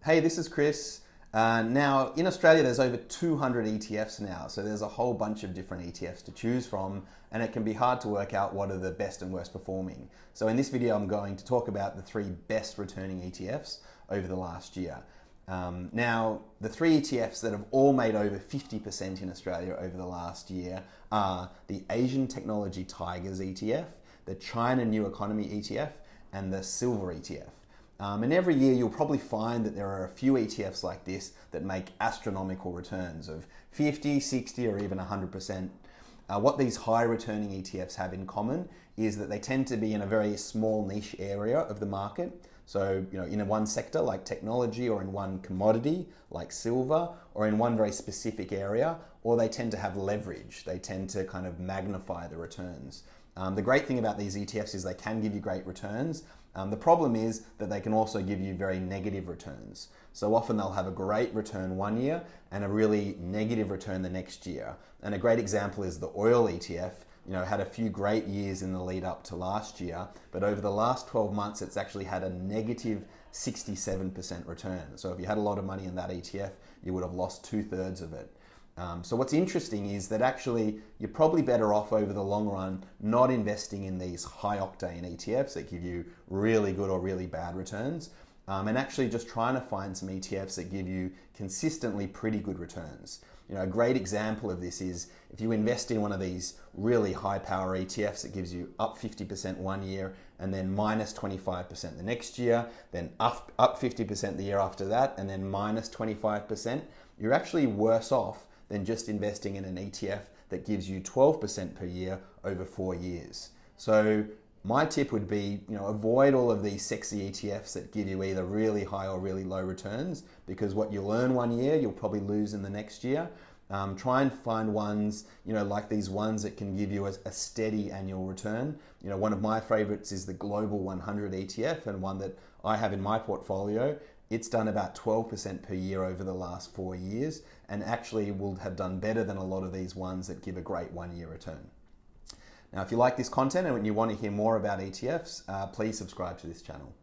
Hey, this is Chris. Now, in Australia, there's over 200 ETFs now, so there's a whole bunch of different ETFs to choose from, and it can be hard to work out what are the best and worst performing. So in this video, I'm going to talk about the 3 best returning ETFs over the last year. Now, the 3 ETFs that have all made over 50% in Australia over the last year are the Asian Technology Tigers ETF, the China New Economy ETF, and the Silver ETF. And every year you'll probably find that there are a few ETFs like this that make astronomical returns of 50, 60, or even 100%. What these high returning ETFs have in common is that they tend to be in a very small niche area of the market. So, in one sector like technology, or in one commodity like silver, or in one very specific area, or they tend to have leverage. They tend to kind of magnify the returns. The great thing about these ETFs is they can give you great returns. The problem is that they can also give you very negative returns. So often they'll have a great return one year and a really negative return the next year. And a great example is the oil ETF. Had a few great years in the lead up to last year, but over the last 12 months, it's actually had a negative 67% return. So if you had a lot of money in that ETF, you would have lost 2/3 of it. So what's interesting is that actually you're probably better off over the long run not investing in these high octane ETFs that give you really good or really bad returns, and actually just trying to find some ETFs that give you consistently pretty good returns. A great example of this is if you invest in one of these really high power ETFs that gives you up 50% one year and then minus 25% the next year, then up 50% the year after that, and then minus 25%, you're actually worse off than just investing in an ETF that gives you 12% per year over 4 years. So my tip would be, avoid all of these sexy ETFs that give you either really high or really low returns, because what you'll earn one year, you'll probably lose in the next year. Try and find ones, like these ones that can give you a steady annual return. One of my favorites is the Global 100 ETF, and one that I have in my portfolio. It's done about 12% per year over the last 4 years, and actually will have done better than a lot of these ones that give a great 1-year return. Now, if you like this content and you want to hear more about ETFs, please subscribe to this channel.